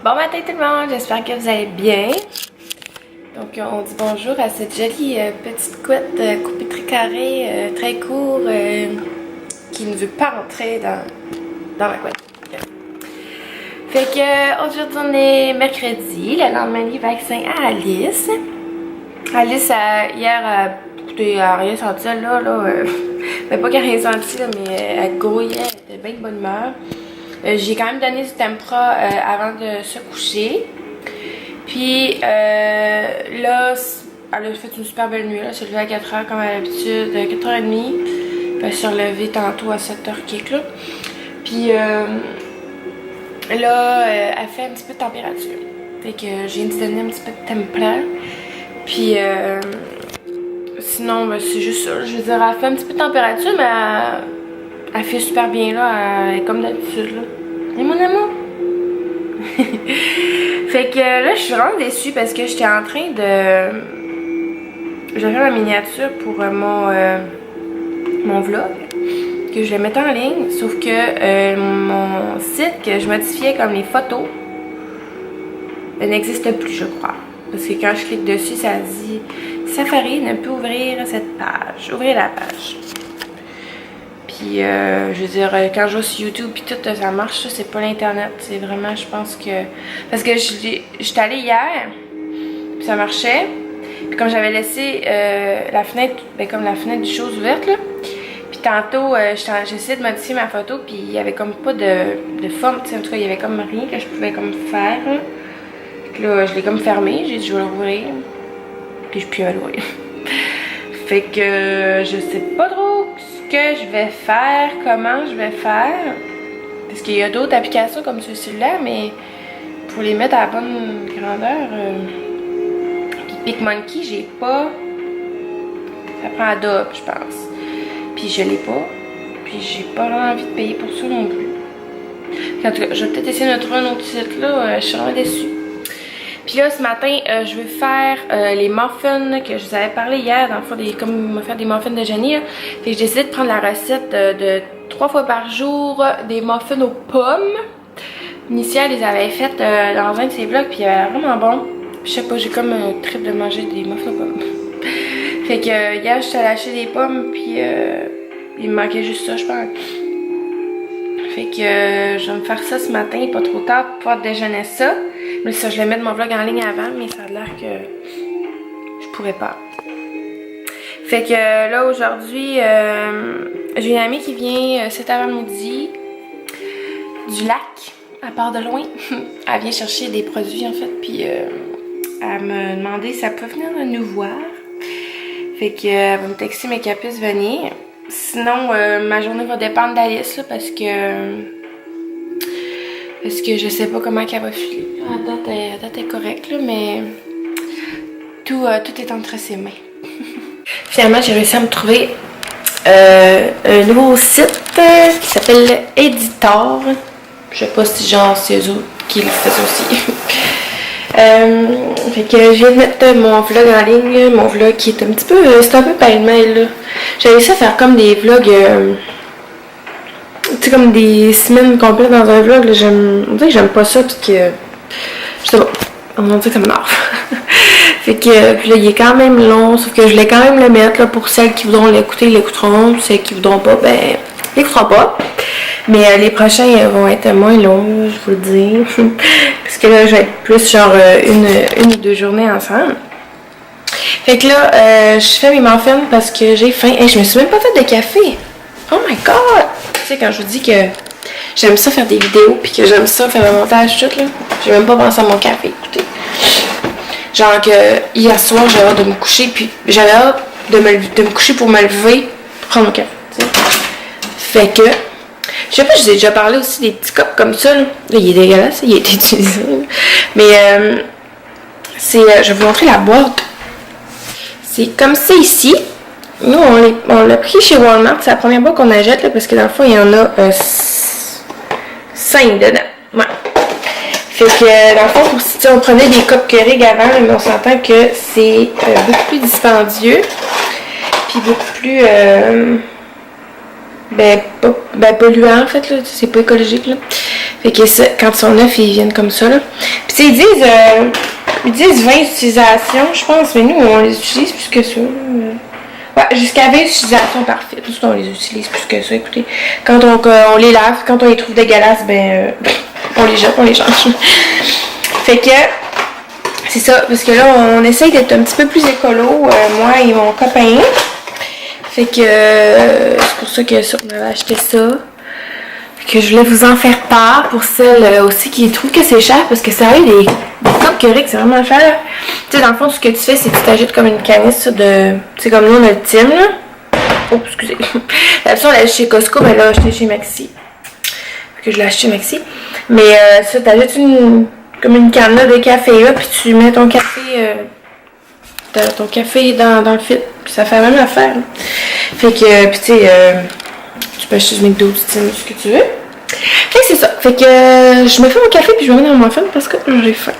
Bon matin tout le monde, j'espère que vous allez bien. Donc on dit bonjour à cette jolie petite couette coupée très carrée, très court, qui ne veut pas entrer dans ma couette. Fait que aujourd'hui on est mercredi, le lendemain du vaccin à Alice. Alice hier écoutez, elle a rien senti là, mais pas qu'elle a rien senti là, mais elle grouillait, elle était bien de bonne humeur. J'ai quand même donné du Tempra avant de se coucher. Puis là, elle a fait une super belle nuit. Elle s'est levée à 4h comme à l'habitude, 4h30. Elle s'est relevée tantôt à 7h kick là. Puis là, elle fait un petit peu de température. Fait que j'ai donné un petit peu de Tempra. Puis sinon, ben, c'est juste ça. Je veux dire, elle fait un petit peu de température, mais elle fait super bien là, elle est comme d'habitude là. Et mon amour! Fait que là, je suis vraiment déçue parce que j'étais en train de... J'ai fait ma miniature pour mon vlog, que je le mettais en ligne, sauf que mon site que je modifiais comme les photos n'existe plus, je crois. Parce que quand je clique dessus, ça dit Safari ne peut ouvrir cette page. Ouvrez la page. Puis, je veux dire, quand je vais sur YouTube puis tout, ça marche, ça, c'est pas l'internet. C'est vraiment, je pense que... Parce que j'étais allée hier, puis ça marchait. Puis comme j'avais laissé la fenêtre, ben comme la fenêtre du chose ouverte, là. Puis tantôt, j'essayais de modifier ma photo, puis il y avait comme pas de forme, tu sais, en tout cas, il y avait comme rien que je pouvais comme faire, là. Puis là, je l'ai comme fermé, j'ai dit je vais l'ouvrir. Puis je peux l'ouvrir. Fait que je sais pas trop ce que je vais faire, comment je vais faire. Parce qu'il y a d'autres applications comme celui-là, mais pour les mettre à la bonne grandeur. Puis PicMonkey, j'ai pas. Ça prend Adobe, je pense. Puis je l'ai pas. Puis j'ai pas vraiment envie de payer pour ça non plus. En tout cas, je vais peut-être essayer de trouver un autre site là. Je suis vraiment déçue. Puis là, ce matin, je vais faire les muffins que je vous avais parlé hier. Dans le fond, comme faire des muffins de Jenny. Là. Fait que j'ai décidé de prendre la recette de 3 fois par jour des muffins aux pommes. Initial, ils avaient fait dans un de ses vlogs, puis il avait vraiment bon. Puis je sais pas, j'ai comme un trip de manger des muffins aux pommes. Fait que hier, je suis allée acheter des pommes, puis il me manquait juste ça, je pense. Fait que je vais me faire ça ce matin, pas trop tard, pour pouvoir déjeuner ça. Mais ça, je vais mettre mon vlog en ligne avant, mais ça a l'air que je pourrais pas. Fait que là, aujourd'hui, j'ai une amie qui vient cet avant-midi du lac, à part de loin. Elle vient chercher des produits, en fait, puis elle me demandait si elle peut venir nous voir. Fait que elle va me texter, mais qu'elle puisse venir. Sinon, ma journée va dépendre d'Alice, là, parce que je sais pas comment qu'elle va filer. La date est correcte, là, mais tout est entre ses mains. Finalement, j'ai réussi à me trouver un nouveau site qui s'appelle Editor. Je sais pas si genre c'est eux autres qui le faisaient aussi. Fait que je viens de mettre mon vlog en ligne, mon vlog qui est un petit peu, c'est un peu pêle-mêle là. J'ai réussi à faire comme des vlogs, tu sais, comme des semaines complètes dans un vlog là. On dirait que j'aime pas ça parce que, je sais pas, on dirait que ça m'énerve. Fait que, puis là il est quand même long, sauf que je voulais quand même le mettre là pour celles qui voudront l'écouter, ils l'écouteront, celles qui voudront pas, ben, ils l'écouteront pas. Mais les prochains vont être moins longs, je vous le dis. Parce que là, je vais être plus genre une ou 2 journées ensemble. Fait que là, je fais mes muffins parce que j'ai faim. Hey, je me suis même pas fait de café. Oh my god! Tu sais, quand je vous dis que j'aime ça faire des vidéos puis que j'aime ça faire le montage tout, là, j'ai même pas pensé à mon café, écoutez. Genre que hier soir, j'avais hâte de me coucher, puis j'avais hâte de me coucher pour me lever pour prendre mon café, tu sais. Fait que... Je sais pas, je vous ai déjà parlé aussi des petits cups comme ça. Là, il est dégueulasse, il a été utilisé. Mais je vais vous montrer la boîte. C'est comme ça ici. Nous, on l'a pris chez Walmart. C'est la première boîte qu'on achète là, parce que dans le fond, il y en a 5 dedans. Ouais. Fait que dans le fond, si on prenait des cups Keurig avant, mais on s'entend que c'est beaucoup plus dispendieux. Puis beaucoup plus... ben polluants en fait, là, c'est pas écologique là. Fait que ça, quand ils sont neufs, ils viennent comme ça là. Puis tu sais, ils disent 20 utilisations, je pense, mais nous on les utilise plus que ça. Ouais, jusqu'à 20 utilisations par fil. Tout on les utilise plus que ça, écoutez. Quand on les lave, quand on les trouve dégueulasses, on les jette, on les change. Fait que c'est ça, parce que là on essaye d'être un petit peu plus écolo, moi et mon copain. Fait que c'est pour ça que on avait acheté ça. Fait que je voulais vous en faire part pour celles aussi qui trouvent que c'est cher, parce que ça arrive des copes Keurig, c'est vraiment cher. Tu sais, dans le fond, ce que tu fais, c'est que tu t'ajoutes comme une canisse de. Tu sais, comme nous on a le Tim là. Oh, excusez. Là-dessus, on l'a acheté chez Costco, mais là, on l'a acheté chez Maxi. Fait que je l'ai acheté chez Maxi. Mais ça, t'ajoutes comme une canne là, de café là, puis tu mets ton café. Ton café dans le fil, puis ça fait la même affaire. Là. Fait que, puis tu sais, tu peux acheter du McDo, du Tim, ce que tu veux. Fait que c'est ça. Fait que je me fais mon café, puis je vais venir dans mon muffin parce que j'ai faim.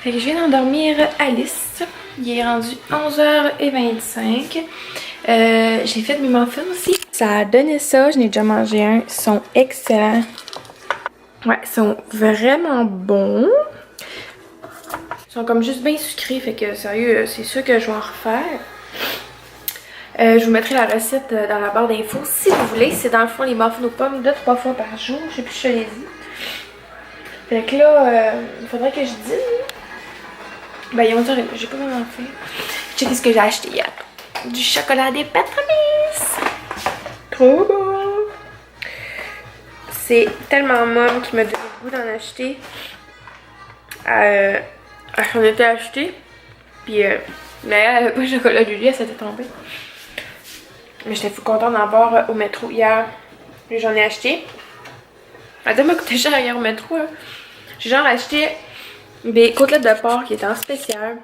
Fait que je viens d'endormir Alice. Il est rendu 11h25. J'ai fait mes muffins aussi. Ça a donné ça. Je n'ai déjà mangé un. Ils sont excellents. Ouais, ils sont vraiment bons. Ils sont comme juste bien sucrés. Fait que sérieux, c'est sûr que je vais en refaire. Je vous mettrai la recette dans la barre d'infos si vous voulez. C'est dans le fond les muffins aux pommes 2-3 fois par jour. Je sais plus si je te l'ai dit. Fait que là, il faudrait que je dîne. Ben, il y a 11h30, j'ai pas vraiment fait. Checkez ce que j'ai acheté hier. Du chocolat des Patramis. Trop bon. C'est tellement mom qui m'a donné le goût d'en acheter. J'en étais acheté. Puis Mais elle avait pas de chocolat Lulu, elle s'était tombée. Mais j'étais fou contente d'en voir au métro hier. J'en ai acheté. Elle m'a coûté cher hier au métro. Hein. J'ai genre acheté des côtelettes de porc qui étaient en spécial.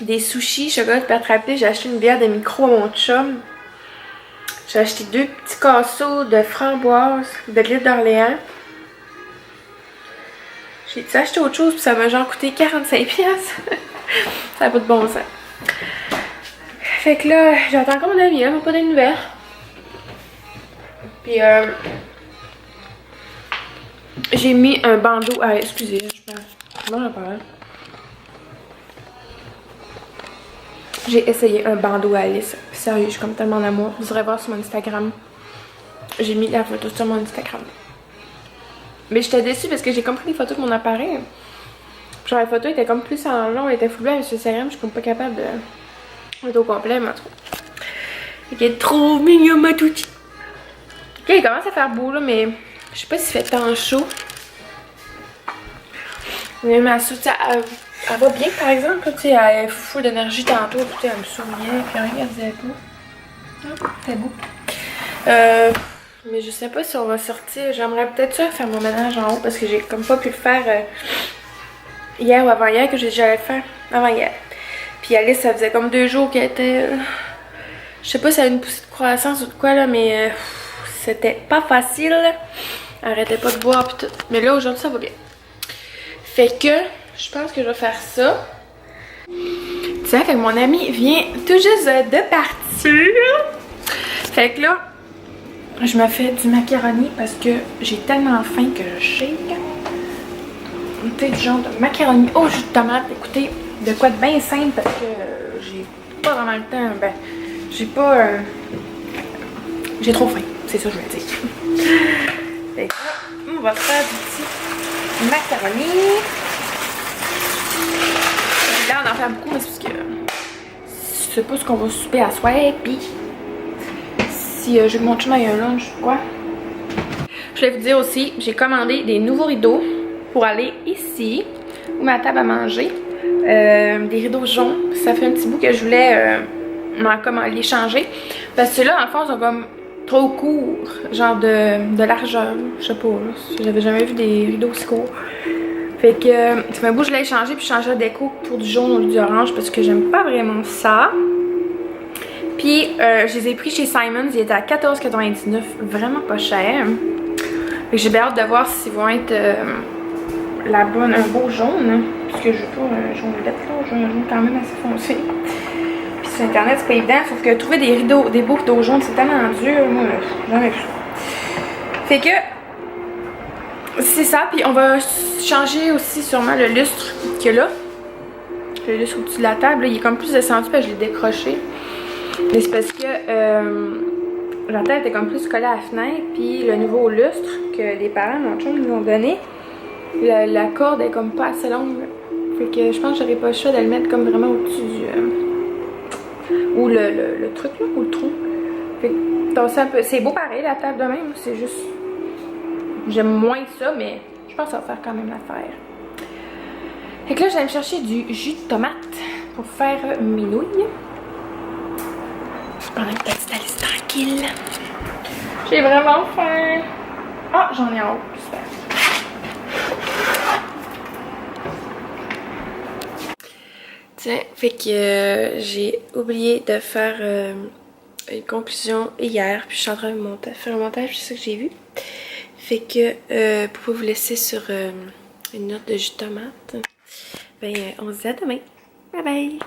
Des sushis, chocolat de pâte rapide. J'ai acheté une bière de micro à mon chum. J'ai acheté 2 petits casseaux de framboise de l'île d'Orléans. J'ai acheté autre chose puis ça m'a genre coûté 45$. Ça n'a pas de bon sens. Fait que là, j'attends encore mon ami, elle m'a pas de nouvelles. Puis j'ai mis un bandeau à... Excusez, je parle. Comment j'en parle? J'ai essayé un bandeau à Alice. Sérieux, je suis comme tellement en amour. Vous irez voir sur mon Instagram. J'ai mis la photo sur mon Instagram. Mais j'étais déçue parce que j'ai compris les photos de mon appareil. Genre la photo était comme plus en long, elle était full blanche sur Instagram, je suis comme pas capable de mettre au complet, mais en tout cas. Il est trop mignon ma touti. Ok, il commence à faire beau là, mais je sais pas s'il fait tant chaud. Mais ma soute, elle va bien par exemple, tu sais, elle est full d'énergie tantôt, écoutez, elle me souriait, puis rien, elle disait pas. C'est beau. Mais je sais pas si on va sortir. J'aimerais peut-être ça faire mon ménage en haut parce que j'ai comme pas pu le faire hier ou avant-hier que j'allais le faire. Avant-hier. Puis Alice, ça faisait comme 2 jours qu'elle était... je sais pas si elle a une poussée de croissance ou de quoi là, mais c'était pas facile. Elle arrêtait pas de boire pis tout. Mais là, aujourd'hui, ça va bien. Fait que je pense que je vais faire ça. Tu sais, fait que mon ami vient tout juste de partir. Fait que là... je me fais du macaroni parce que j'ai tellement faim que je shake. Tu sais, du genre de macaroni au jus de tomate. Écoutez, de quoi de bien simple parce que j'ai pas vraiment le temps. Ben, j'ai pas... j'ai trop faim, c'est ça que je veux dire. Fait que là, on va faire du petit macaroni. Là, on en fait beaucoup, mais c'est parce que je sais pas ce qu'on va souper à soir, puis... si je mon chum a un lunch ou quoi. Je voulais vous dire aussi, j'ai commandé des nouveaux rideaux pour aller ici, où ma table à manger. Des rideaux jaunes. Ça fait un petit bout que je voulais les changer. Parce que ceux-là, en fond, sont comme trop courts. Genre de largeur. Je sais pas, j'avais jamais vu des rideaux aussi courts. Fait que ça fait un bout que je l'ai changé, puis changer la déco pour du jaune au lieu du orange parce que j'aime pas vraiment ça. Puis je les ai pris chez Simons, ils étaient à 14,99$, vraiment pas cher. Fait que j'ai bien hâte de voir s'ils vont être un beau jaune. Parce que je veux pas un jaune lettre là, je veux un jaune quand même assez foncé. Puis sur internet c'est pas évident, sauf que trouver des beaux rideaux jaunes c'est tellement dur, moi jamais vu ça. Fait que c'est ça, puis on va changer aussi sûrement le lustre qu'il y a là. Le lustre au-dessus de la table, là, il est comme plus descendu parce que je l'ai décroché. Mais c'est parce que la tête était comme plus collée à la fenêtre, puis le nouveau lustre que les parents, mon chum, nous ont donné, la corde est comme pas assez longue. Fait que je pense que j'aurais pas le choix de le mettre comme vraiment au-dessus du... ou le truc là, ou le trou. Fait que c'est beau pareil la table de même, c'est juste... j'aime moins ça, mais je pense que ça va faire quand même l'affaire. Fait que là, je vais me chercher du jus de tomate pour faire mes nouilles. Pendant que petite Alice tranquille. J'ai vraiment faim. Ah, j'en ai en haut. Super. Tiens, fait que j'ai oublié de faire une conclusion hier. Puis je suis en train de faire un montage, c'est ça que j'ai vu. Fait que pour vous laisser sur une note de jus de tomate, ben on se dit à demain. Bye bye!